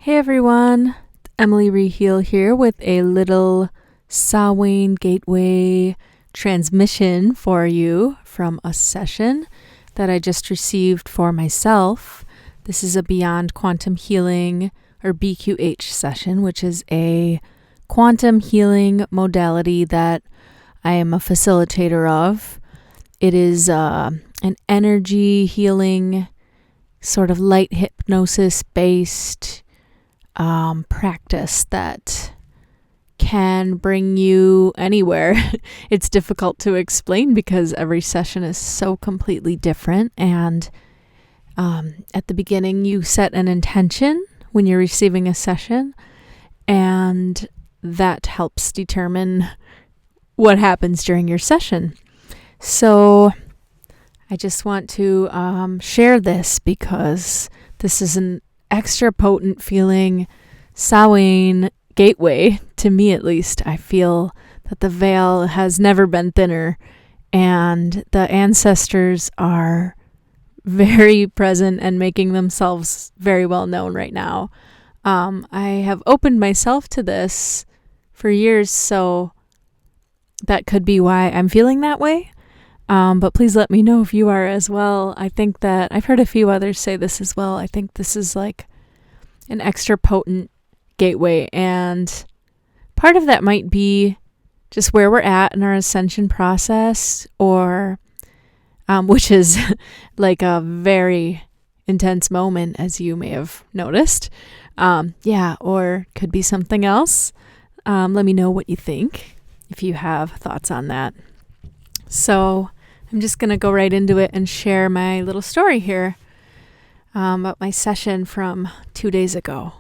Hey everyone, Emily Reheal here with a little Samhain Gateway transmission for you from a session that I just received for myself. This is a Beyond Quantum Healing or BQH session, which is a quantum healing modality that I am a facilitator of. It is an energy healing, sort of light hypnosis based practice that can bring you anywhere. It's difficult to explain because every session is so completely different. And at the beginning, you set an intention when you're receiving a session, and that helps determine what happens during your session. So I just want to share this because this is an extra potent feeling Samhain gateway, to me at least. I feel that the veil has never been thinner and the ancestors are very present and making themselves very well known right now. I have opened myself to this for years, so that could be why I'm feeling that way. But please let me know if you are as well. I think that I've heard a few others say this as well. I think this is like an extra potent gateway, and part of that might be just where we're at in our ascension process, or which is like a very intense moment, as you may have noticed. Or could be something else. Let me know what you think if you have thoughts on that. So I'm just going to go right into it and share my little story here about my session from 2 days ago.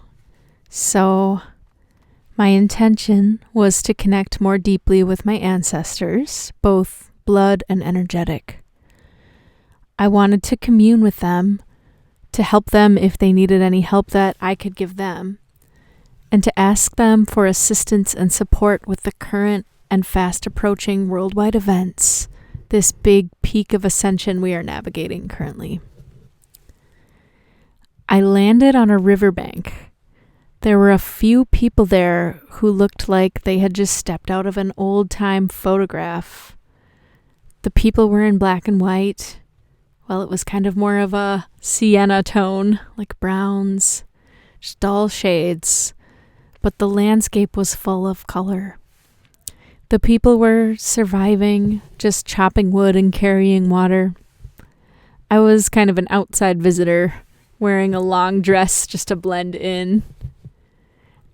So my intention was to connect more deeply with my ancestors, both blood and energetic. I wanted to commune with them, to help them if they needed any help that I could give them, and to ask them for assistance and support with the current and fast approaching worldwide events, this big peak of ascension we are navigating currently. I landed on a riverbank. There were a few people there who looked like they had just stepped out of an old-time photograph. The people were in black and white. Well, it was kind of more of a sienna tone, like browns, just dull shades, but the landscape was full of color. The people were surviving, just chopping wood and carrying water. I was kind of an outside visitor, wearing a long dress just to blend in.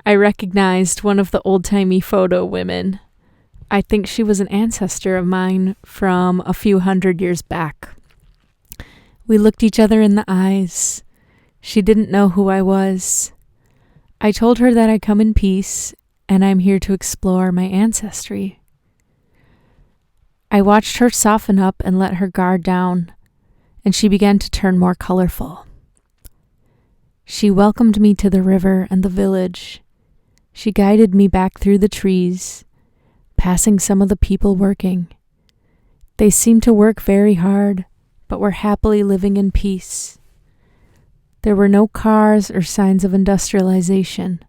I recognized one of the old-timey photo women. I think she was an ancestor of mine from a few hundred years back. We looked each other in the eyes. She didn't know who I was. I told her that I come in peace, and I'm here to explore my ancestry. I watched her soften up and let her guard down, and she began to turn more colorful. She welcomed me to the river and the village. She guided me back through the trees, passing some of the people working. They seemed to work very hard, but were happily living in peace. There were no cars or signs of industrialization.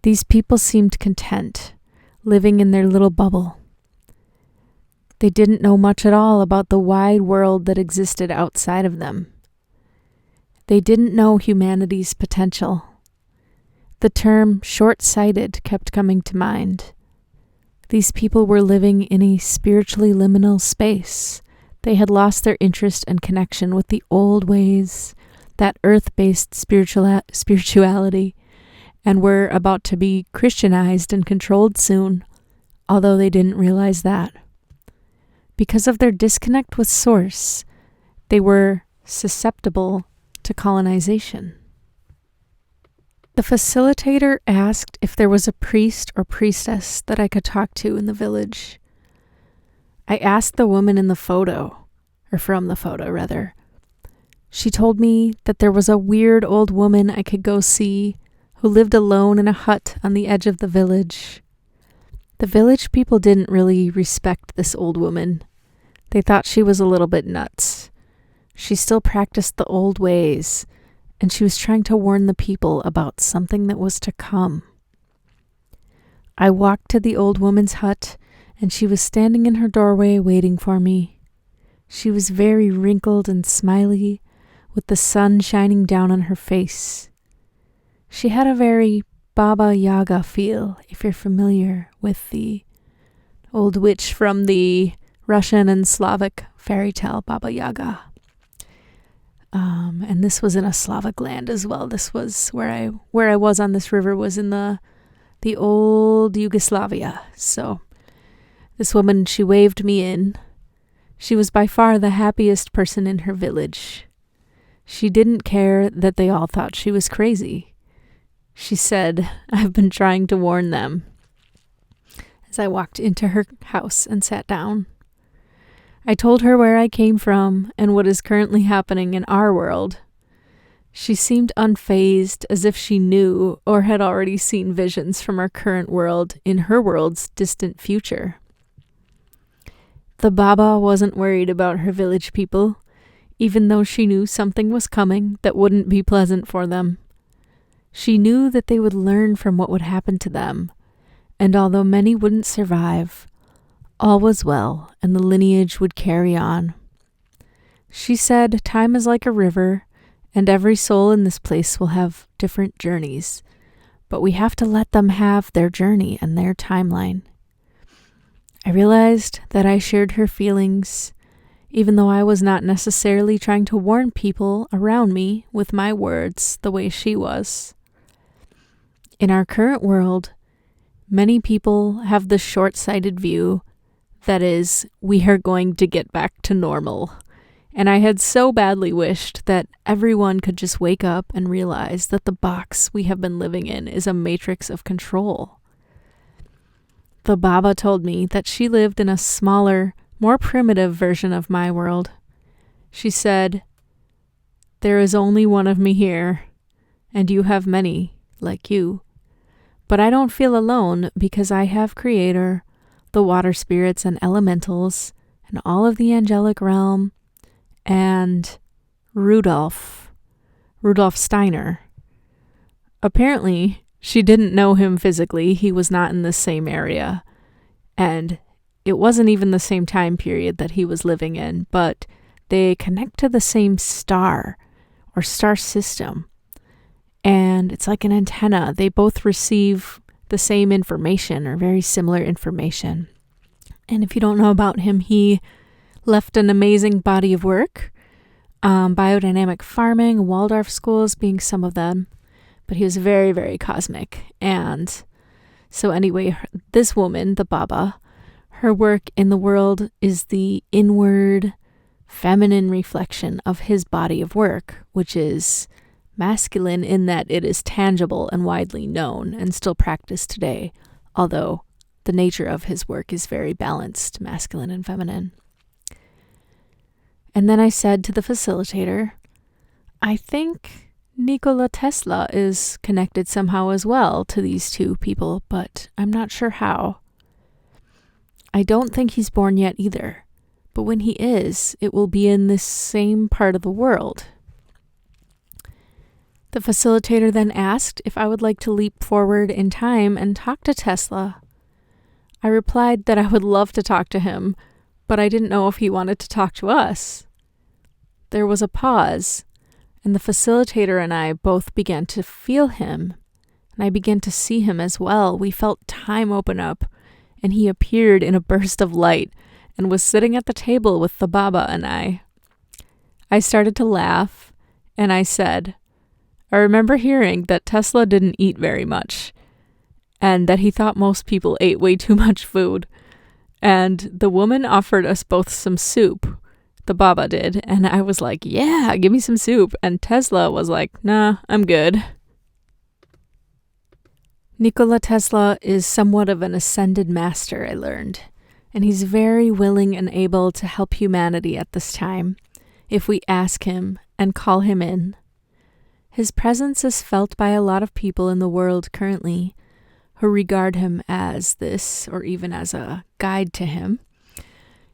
These people seemed content, living in their little bubble. They didn't know much at all about the wide world that existed outside of them. They didn't know humanity's potential. The term short-sighted kept coming to mind. These people were living in a spiritually liminal space. They had lost their interest and connection with the old ways, that earth-based spirituality, and were about to be Christianized and controlled soon, although they didn't realize that. Because of their disconnect with Source, they were susceptible to colonization. The facilitator asked if there was a priest or priestess that I could talk to in the village. I asked the woman in the photo, or from the photo rather. She told me that there was a weird old woman I could go see who lived alone in a hut on the edge of the village. The village people didn't really respect this old woman. They thought she was a little bit nuts. She still practiced the old ways and she was trying to warn the people about something that was to come. I walked to the old woman's hut, and she was standing in her doorway waiting for me. She was very wrinkled and smiley, with the sun shining down on her face. She had a very Baba Yaga feel, if you're familiar with the old witch from the Russian and Slavic fairy tale Baba Yaga. And this was in a Slavic land as well. This was where I was on this river was in the old Yugoslavia. So this woman, she waved me in. She was by far the happiest person in her village. She didn't care that they all thought she was crazy. She said, "I've been trying to warn them," as I walked into her house and sat down. I told her where I came from and what is currently happening in our world. She seemed unfazed, as if she knew or had already seen visions from our current world in her world's distant future. The Baba wasn't worried about her village people, even though she knew something was coming that wouldn't be pleasant for them. She knew that they would learn from what would happen to them, and although many wouldn't survive, all was well, and the lineage would carry on. She said, time is like a river, and every soul in this place will have different journeys, but we have to let them have their journey and their timeline. I realized that I shared her feelings, even though I was not necessarily trying to warn people around me with my words the way she was. In our current world, many people have the short-sighted view that is, we are going to get back to normal. And I had so badly wished that everyone could just wake up and realize that the box we have been living in is a matrix of control. The Baba told me that she lived in a smaller, more primitive version of my world. She said, "There is only one of me here, and you have many, like you. But I don't feel alone because I have Creator, the water spirits and elementals, and all of the angelic realm, and Rudolph Steiner." Apparently, she didn't know him physically. He was not in the same area, and it wasn't even the same time period that he was living in, but they connect to the same star or star system, and it's like an antenna. They both receive the same information or very similar information. And if you don't know about him, he left an amazing body of work, biodynamic farming, Waldorf schools being some of them, but he was very, very cosmic. And so anyway, this woman, the Baba, her work in the world is the inward feminine reflection of his body of work, which is masculine in that it is tangible and widely known and still practiced today, although the nature of his work is very balanced, masculine and feminine. And then I said to the facilitator, I think Nikola Tesla is connected somehow as well to these two people, but I'm not sure how. I don't think he's born yet either, but when he is, it will be in this same part of the world. The facilitator then asked if I would like to leap forward in time and talk to Tesla. I replied that I would love to talk to him, but I didn't know if he wanted to talk to us. There was a pause, and the facilitator and I both began to feel him, and I began to see him as well. We felt time open up, and he appeared in a burst of light and was sitting at the table with the Baba and I. I started to laugh, and I said, I remember hearing that Tesla didn't eat very much, and that he thought most people ate way too much food. And the woman offered us both some soup. The Baba did, and I was like, yeah, give me some soup. And Tesla was like, nah, I'm good. Nikola Tesla is somewhat of an ascended master, I learned, and he's very willing and able to help humanity at this time, if we ask him and call him in. His presence is felt by a lot of people in the world currently, who regard him as this, or even as a guide to him.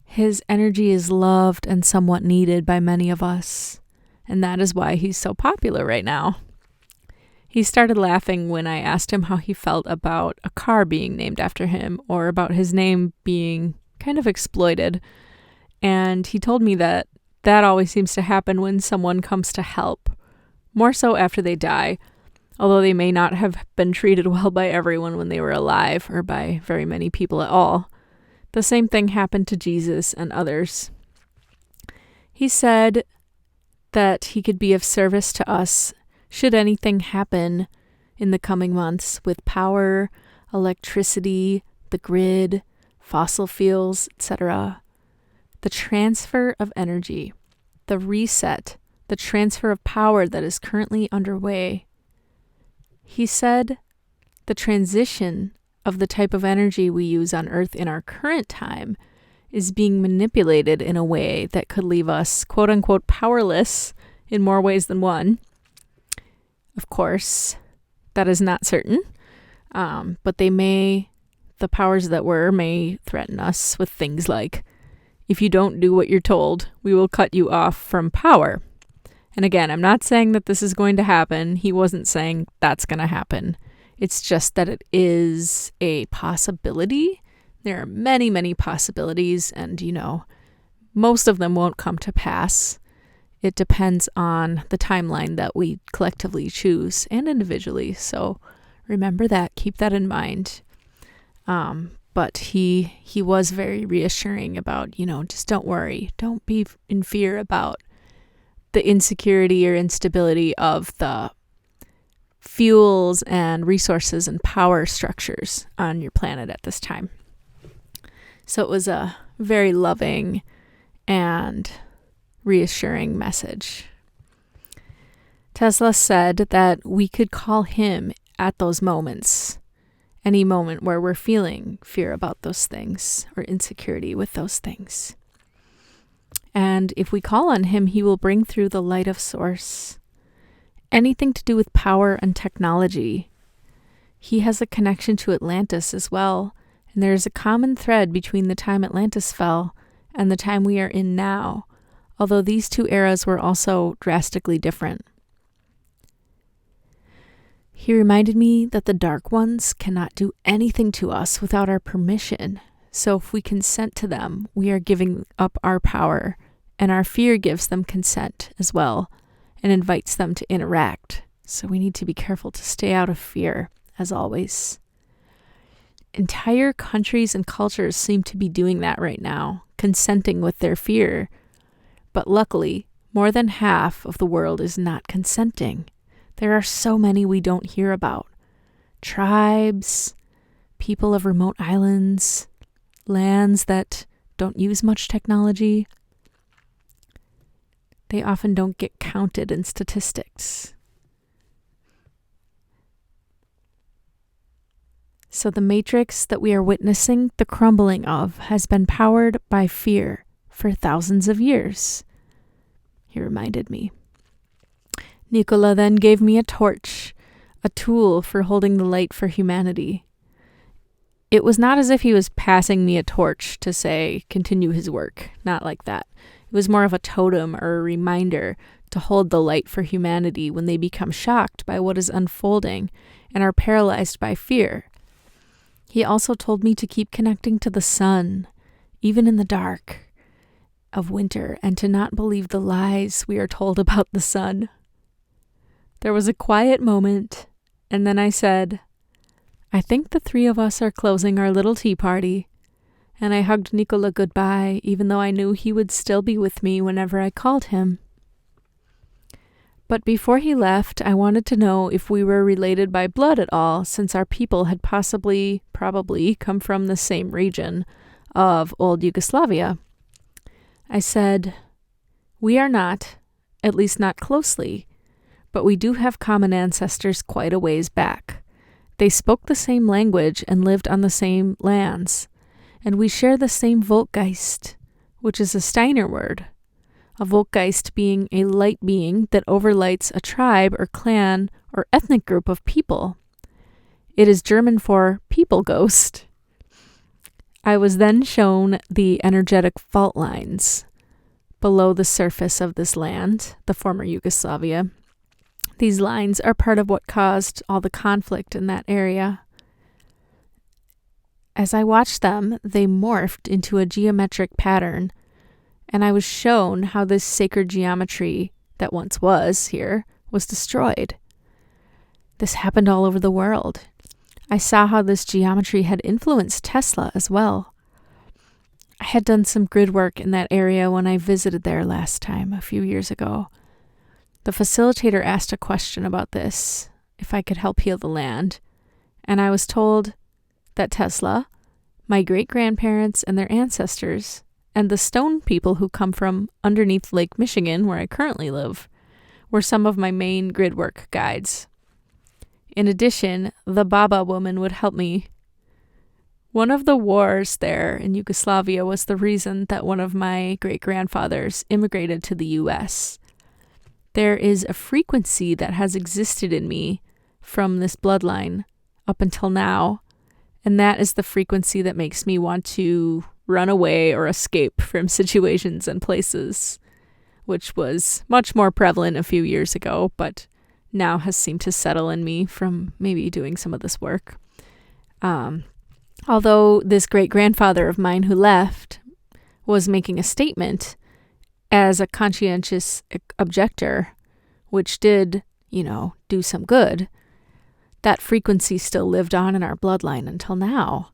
His energy is loved and somewhat needed by many of us, and that is why he's so popular right now. He started laughing when I asked him how he felt about a car being named after him, or about his name being kind of exploited. And he told me that always seems to happen when someone comes to help, more so after they die, although they may not have been treated well by everyone when they were alive, or by very many people at all. The same thing happened to Jesus and others. He said that he could be of service to us should anything happen in the coming months with power, electricity, the grid, fossil fuels, etc. The transfer of energy, the reset, the transfer of power that is currently underway. He said the transition of the type of energy we use on Earth in our current time is being manipulated in a way that could leave us, quote unquote, powerless in more ways than one. Of course, that is not certain, but the powers that were may threaten us with things like, if you don't do what you're told, we will cut you off from power. And again, I'm not saying that this is going to happen. He wasn't saying that's going to happen. It's just that it is a possibility. There are many, many possibilities, and, most of them won't come to pass. It depends on the timeline that we collectively choose and individually. So remember that. Keep that in mind. But he was very reassuring about, just don't worry. Don't be in fear about the insecurity or instability of the fuels and resources and power structures on your planet at this time. So it was a very loving and reassuring message. Tesla said that we could call him at those moments, any moment where we're feeling fear about those things or insecurity with those things. And if we call on him, he will bring through the light of source. Anything to do with power and technology. He has a connection to Atlantis as well, and there is a common thread between the time Atlantis fell and the time we are in now, although these two eras were also drastically different. He reminded me that the Dark Ones cannot do anything to us without our permission, so if we consent to them, we are giving up our power, and our fear gives them consent as well, and invites them to interact, so we need to be careful to stay out of fear, as always. Entire countries and cultures seem to be doing that right now, consenting with their fear. But luckily, more than half of the world is not consenting. There are so many we don't hear about. Tribes, people of remote islands, lands that don't use much technology. They often don't get counted in statistics. So the matrix that we are witnessing the crumbling of has been powered by fear for thousands of years, he reminded me. Nikola then gave me a torch, a tool for holding the light for humanity. It was not as if he was passing me a torch to say, continue his work. Not like that. It was more of a totem or a reminder to hold the light for humanity when they become shocked by what is unfolding and are paralyzed by fear. He also told me to keep connecting to the sun, even in the dark of winter, and to not believe the lies we are told about the sun. There was a quiet moment, and then I said, I think the three of us are closing our little tea party, and I hugged Nikola goodbye, even though I knew he would still be with me whenever I called him. But before he left, I wanted to know if we were related by blood at all, since our people had probably come from the same region of old Yugoslavia. I said, we are not, at least not closely, but we do have common ancestors quite a ways back. They spoke the same language and lived on the same lands, and we share the same volkgeist, which is a Steiner word. A volkgeist being a light being that overlights a tribe or clan or ethnic group of people. It is German for people ghost. I was then shown the energetic fault lines, below the surface of this land, the former Yugoslavia. These lines are part of what caused all the conflict in that area. As I watched them, they morphed into a geometric pattern, and I was shown how this sacred geometry that once was here was destroyed. This happened all over the world. I saw how this geometry had influenced Tesla as well. I had done some grid work in that area when I visited there last time, a few years ago. The facilitator asked a question about this, if I could help heal the land, and I was told that Tesla, my great-grandparents and their ancestors, and the stone people who come from underneath Lake Michigan, where I currently live, were some of my main grid work guides. In addition, the Baba woman would help me. One of the wars there in Yugoslavia was the reason that one of my great-grandfathers immigrated to the U.S. There is a frequency that has existed in me from this bloodline up until now, and that is the frequency that makes me want to run away or escape from situations and places, which was much more prevalent a few years ago, but now has seemed to settle in me from maybe doing some of this work. Although this great-grandfather of mine who left was making a statement as a conscientious objector, which did, do some good, that frequency still lived on in our bloodline until now.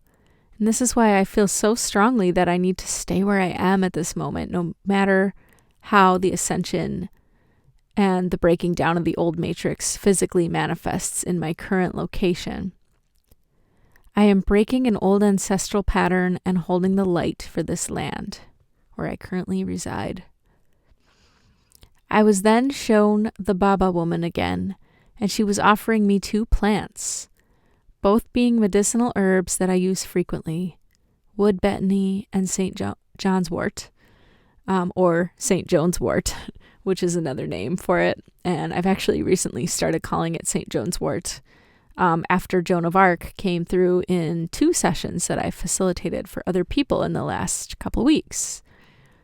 And this is why I feel so strongly that I need to stay where I am at this moment, no matter how the ascension and the breaking down of the old matrix physically manifests in my current location. I am breaking an old ancestral pattern and holding the light for this land, where I currently reside. I was then shown the Baba woman again, and she was offering me 2 plants, both being medicinal herbs that I use frequently, wood betony and St. John's wort, or St. John's wort, which is another name for it, and I've actually recently started calling it St. John's wort, after Joan of Arc came through in 2 sessions that I facilitated for other people in the last couple weeks.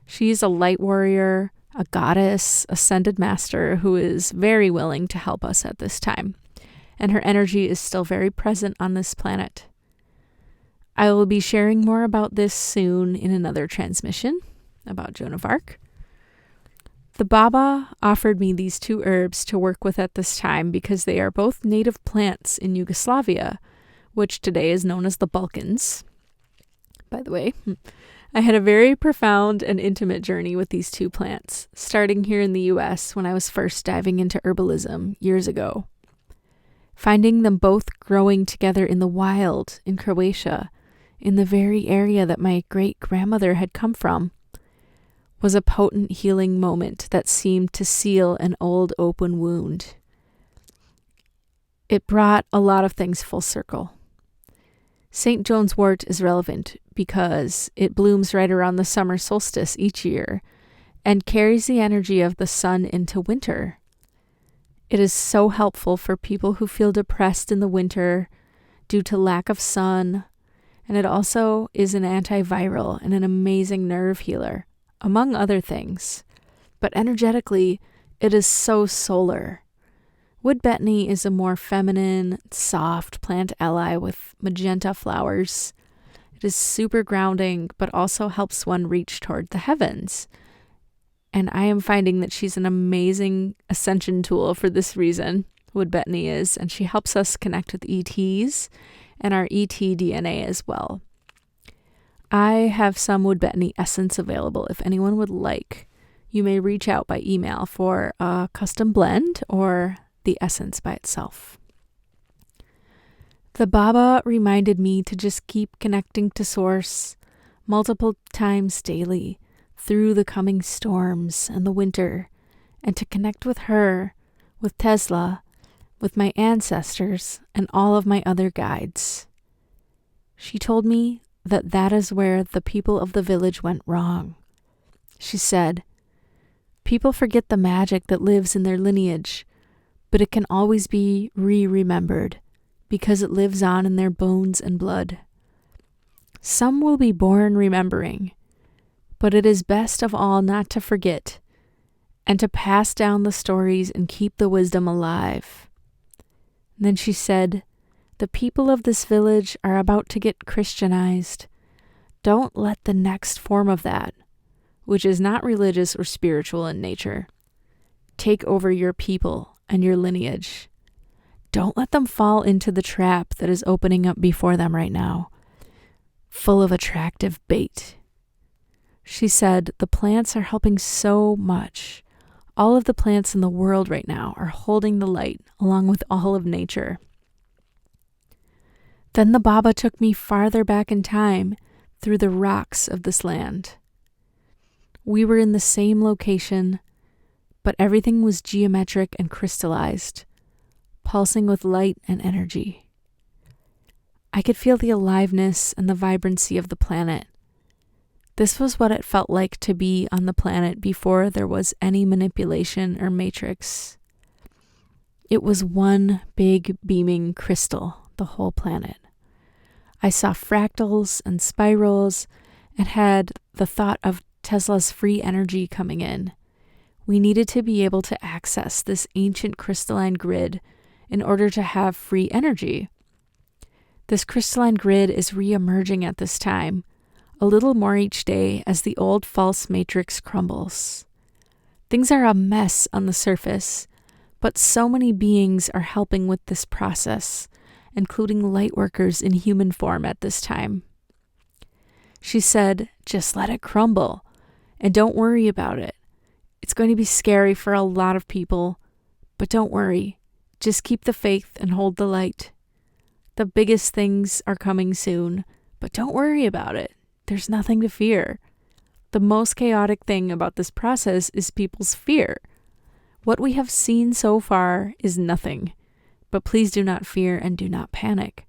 She's a light warrior, a goddess, ascended master who is very willing to help us at this time, and her energy is still very present on this planet. I will be sharing more about this soon in another transmission about Joan of Arc. The Baba offered me these 2 herbs to work with at this time because they are both native plants in Yugoslavia, which today is known as the Balkans. By the way, I had a very profound and intimate journey with these 2 plants, starting here in the US when I was first diving into herbalism years ago. Finding them both growing together in the wild in Croatia, in the very area that my great-grandmother had come from, was a potent healing moment that seemed to seal an old open wound. It brought a lot of things full circle. St. John's wort is relevant because it blooms right around the summer solstice each year and carries the energy of the sun into winter. It is so helpful for people who feel depressed in the winter due to lack of sun, and it also is an antiviral and an amazing nerve healer, among other things. But energetically, it is so solar. Wood betony is a more feminine, soft plant ally with magenta flowers. It is super grounding, but also helps one reach toward the heavens. And I am finding that she's an amazing ascension tool for this reason, wood betony is, and she helps us connect with ETs and our ET DNA as well. I have some wood betony essence available if anyone would like. You may reach out by email for a custom blend or the essence by itself. The Baba reminded me to just keep connecting to Source multiple times daily through the coming storms and the winter, and to connect with her, with Tesla, with my ancestors, and all of my other guides. She told me that is where the people of the village went wrong. She said, people forget the magic that lives in their lineage, but it can always be remembered because it lives on in their bones and blood. Some will be born remembering, But it is best of all not to forget and to pass down the stories and keep the wisdom alive. And then she said, the people of this village are about to get Christianized. Don't let the next form of that, which is not religious or spiritual in nature, take over your people and your lineage. Don't let them fall into the trap that is opening up before them right now, full of attractive bait. She said, the plants are helping so much. All of the plants in the world right now are holding the light along with all of nature. Then the Baba took me farther back in time through the rocks of this land. We were in the same location, but everything was geometric and crystallized, pulsing with light and energy. I could feel the aliveness and the vibrancy of the planet. This was what it felt like to be on the planet before there was any manipulation or matrix. It was one big beaming crystal, the whole planet. I saw fractals and spirals and had the thought of Tesla's free energy coming in. We needed to be able to access this ancient crystalline grid in order to have free energy. This crystalline grid is re-emerging at this time, a little more each day as the old false matrix crumbles. Things are a mess on the surface, but so many beings are helping with this process, including light workers in human form at this time. She said, just let it crumble and don't worry about it. It's going to be scary for a lot of people, but don't worry. Just keep the faith and hold the light. The biggest things are coming soon, but don't worry about it. There's nothing to fear. The most chaotic thing about this process is people's fear. What we have seen so far is nothing, but please do not fear and do not panic.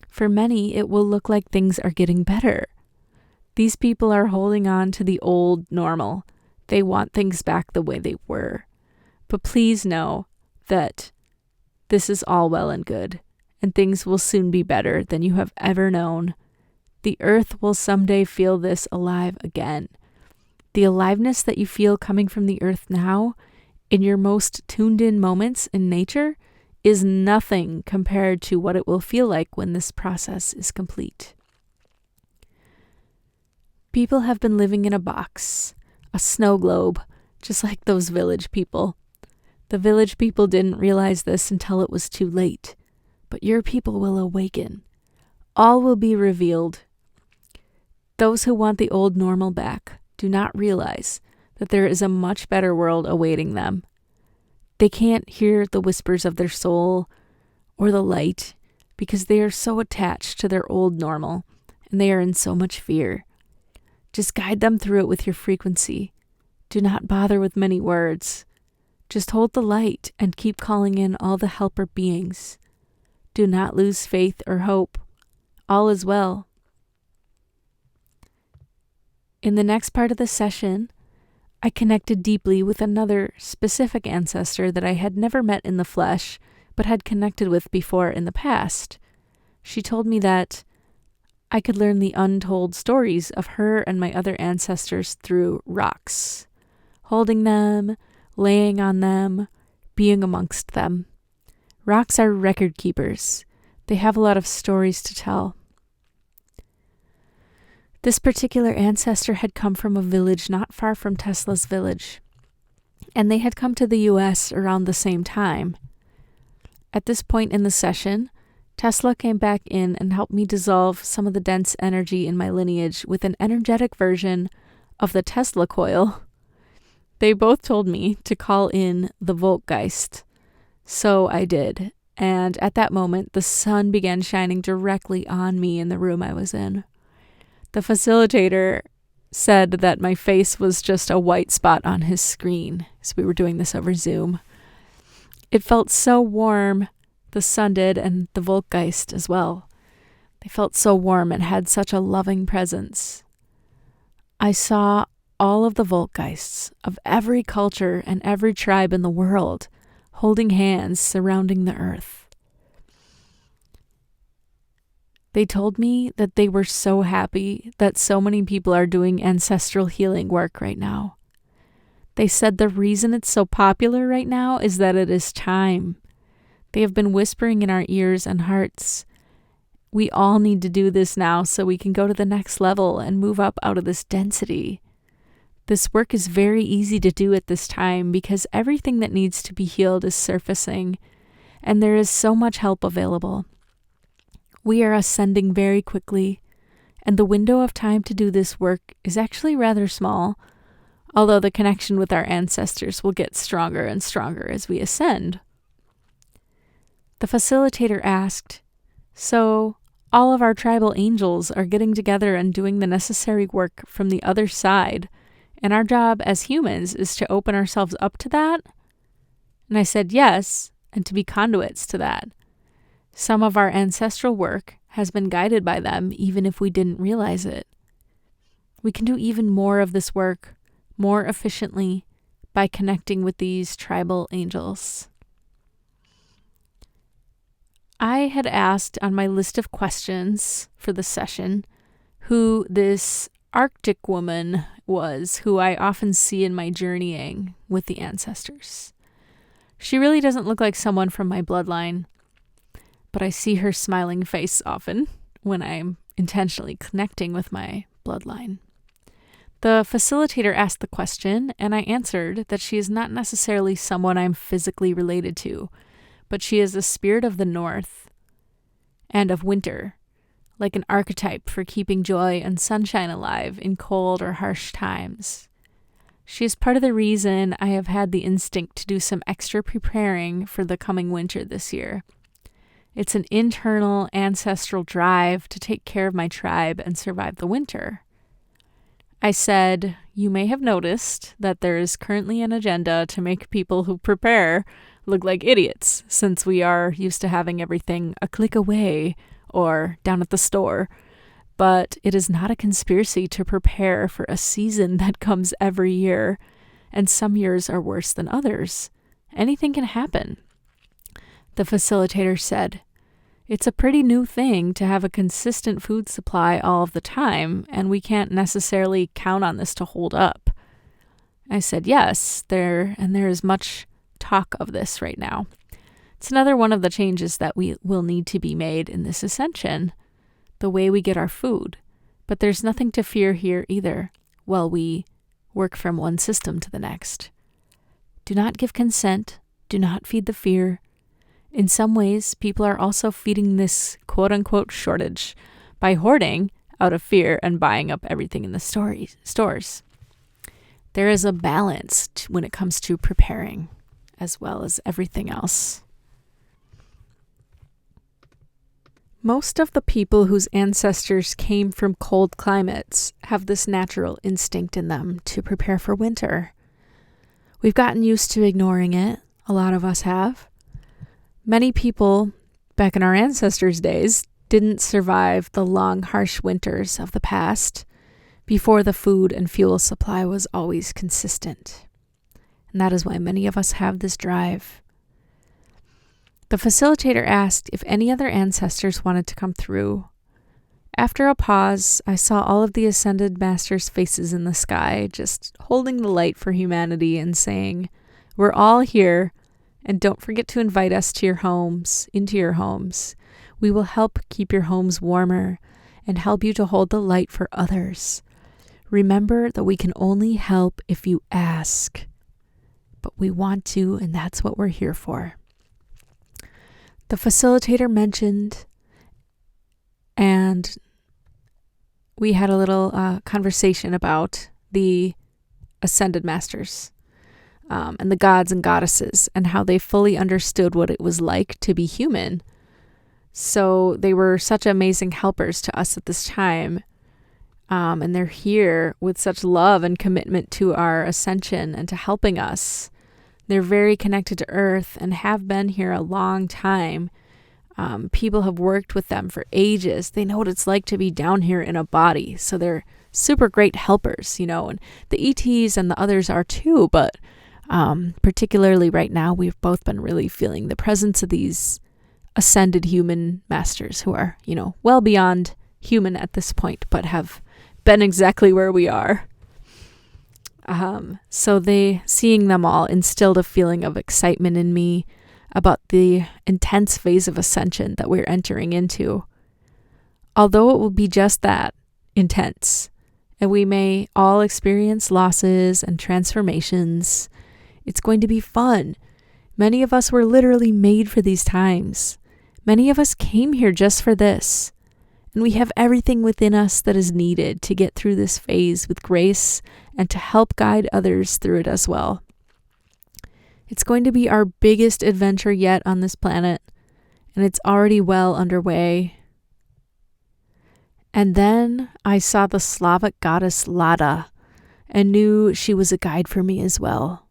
For many, it will look like things are getting better. These people are holding on to the old normal. They want things back the way they were. But please know that this is all well and good, and things will soon be better than you have ever known. The earth will someday feel this alive again. The aliveness that you feel coming from the earth now, in your most tuned in moments in nature, is nothing compared to what it will feel like when this process is complete. People have been living in a box, a snow globe, just like those village people. The village people didn't realize this until it was too late, but your people will awaken. All will be revealed. Those who want the old normal back do not realize that there is a much better world awaiting them. They can't hear the whispers of their soul or the light because they are so attached to their old normal and they are in so much fear. Just guide them through it with your frequency. Do not bother with many words. Just hold the light and keep calling in all the helper beings. Do not lose faith or hope. All is well. In the next part of the session, I connected deeply with another specific ancestor that I had never met in the flesh, but had connected with before in the past. She told me that I could learn the untold stories of her and my other ancestors through rocks, holding them, laying on them, being amongst them. Rocks are record keepers. They have a lot of stories to tell. This particular ancestor had come from a village not far from Tesla's village, and they had come to the US around the same time. At this point in the session, Tesla came back in and helped me dissolve some of the dense energy in my lineage with an energetic version of the Tesla coil. They both told me to call in the volkgeist, so I did, and at that moment the sun began shining directly on me in the room I was in. The facilitator said that my face was just a white spot on his screen, so we were doing this over Zoom. It felt so warm, the sun did, and the volkgeist as well. They felt so warm and had such a loving presence. I saw all of the volkgeists of every culture and every tribe in the world holding hands surrounding the earth. They told me that they were so happy that so many people are doing ancestral healing work right now. They said the reason it's so popular right now is that it is time. They have been whispering in our ears and hearts, we all need to do this now so we can go to the next level and move up out of this density. This work is very easy to do at this time because everything that needs to be healed is surfacing, and there is so much help available. We are ascending very quickly, and the window of time to do this work is actually rather small, although the connection with our ancestors will get stronger and stronger as we ascend. The facilitator asked, so all of our tribal angels are getting together and doing the necessary work from the other side, and our job as humans is to open ourselves up to that? And I said yes, and to be conduits to that. Some of our ancestral work has been guided by them even if we didn't realize it. We can do even more of this work more efficiently by connecting with these tribal angels. I had asked on my list of questions for the session who this Arctic woman was who I often see in my journeying with the ancestors. She really doesn't look like someone from my bloodline, but I see her smiling face often when I'm intentionally connecting with my bloodline. The facilitator asked the question, and I answered that she is not necessarily someone I'm physically related to, but she is a spirit of the north and of winter, like an archetype for keeping joy and sunshine alive in cold or harsh times. She is part of the reason I have had the instinct to do some extra preparing for the coming winter this year. It's an internal ancestral drive to take care of my tribe and survive the winter. I said, you may have noticed that there is currently an agenda to make people who prepare look like idiots, since we are used to having everything a click away or down at the store. But it is not a conspiracy to prepare for a season that comes every year, and some years are worse than others. Anything can happen. The facilitator said, it's a pretty new thing to have a consistent food supply all of the time, and we can't necessarily count on this to hold up. I said, yes, there is much talk of this right now. It's another one of the changes that we will need to be made in this ascension, the way we get our food. But there's nothing to fear here either, while we work from one system to the next. Do not give consent. Do not feed the fear. In some ways, people are also feeding this quote-unquote shortage by hoarding out of fear and buying up everything in the stores. There is a balance when it comes to preparing, as well as everything else. Most of the people whose ancestors came from cold climates have this natural instinct in them to prepare for winter. We've gotten used to ignoring it. A lot of us have. Many people back in our ancestors' days didn't survive the long, harsh winters of the past before the food and fuel supply was always consistent. And that is why many of us have this drive. The facilitator asked if any other ancestors wanted to come through. After a pause, I saw all of the ascended masters' faces in the sky, just holding the light for humanity and saying, we're all here. And don't forget to invite us to into your homes. We will help keep your homes warmer and help you to hold the light for others. Remember that we can only help if you ask. But we want to, and that's what we're here for. The facilitator mentioned, and we had a little conversation about the ascended masters. And the gods and goddesses, and how they fully understood what it was like to be human. So they were such amazing helpers to us at this time. And they're here with such love and commitment to our ascension and to helping us. They're very connected to Earth and have been here a long time. People have worked with them for ages. They know what it's like to be down here in a body. So they're super great helpers, and the ETs and the others are too, but particularly right now, we've both been really feeling the presence of these ascended human masters who are, well beyond human at this point, but have been exactly where we are. So seeing them all instilled a feeling of excitement in me about the intense phase of ascension that we're entering into. Although it will be just that, intense, and we may all experience losses and transformations, it's going to be fun. Many of us were literally made for these times. Many of us came here just for this. And we have everything within us that is needed to get through this phase with grace and to help guide others through it as well. It's going to be our biggest adventure yet on this planet, and it's already well underway. And then I saw the Slavic goddess Lada and knew she was a guide for me as well.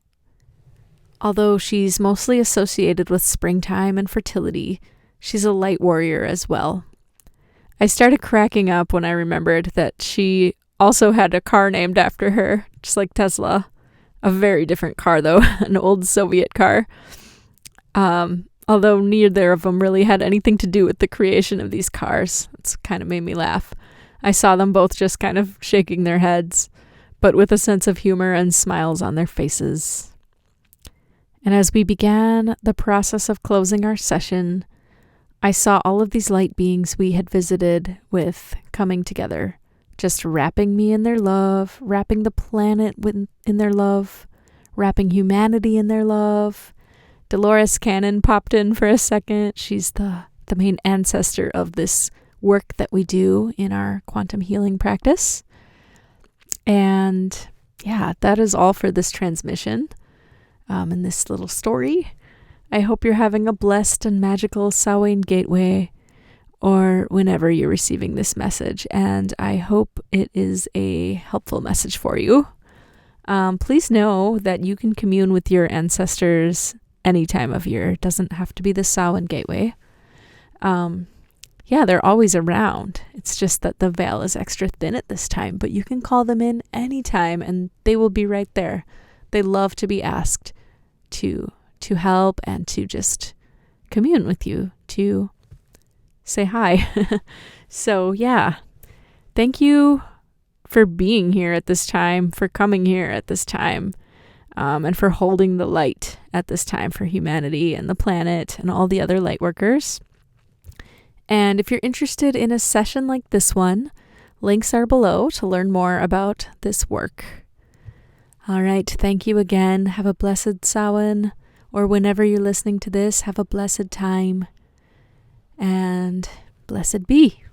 Although she's mostly associated with springtime and fertility, she's a light warrior as well. I started cracking up when I remembered that she also had a car named after her, just like Tesla. A very different car, though, an old Soviet car. Although neither of them really had anything to do with the creation of these cars. It's kind of made me laugh. I saw them both just kind of shaking their heads, but with a sense of humor and smiles on their faces. And as we began the process of closing our session, I saw all of these light beings we had visited with coming together, just wrapping me in their love, wrapping the planet in their love, wrapping humanity in their love. Dolores Cannon popped in for a second. She's the main ancestor of this work that we do in our quantum healing practice. And yeah, that is all for this transmission in this little story. I hope you're having a blessed and magical Samhain Gateway, or whenever you're receiving this message, and I hope it is a helpful message for you. Please know that you can commune with your ancestors any time of year. It doesn't have to be the Samhain Gateway. They're always around. It's just that the veil is extra thin at this time, but you can call them in anytime and they will be right there. They love to be asked to help and to just commune with you, to say hi. So yeah, thank you for being here at this time, for coming here at this time, and for holding the light at this time for humanity and the planet and all the other light workers. And if you're interested in a session like this one, links are below to learn more about this work. All right, thank you again. Have a blessed Samhain, or whenever you're listening to this, have a blessed time, and blessed be.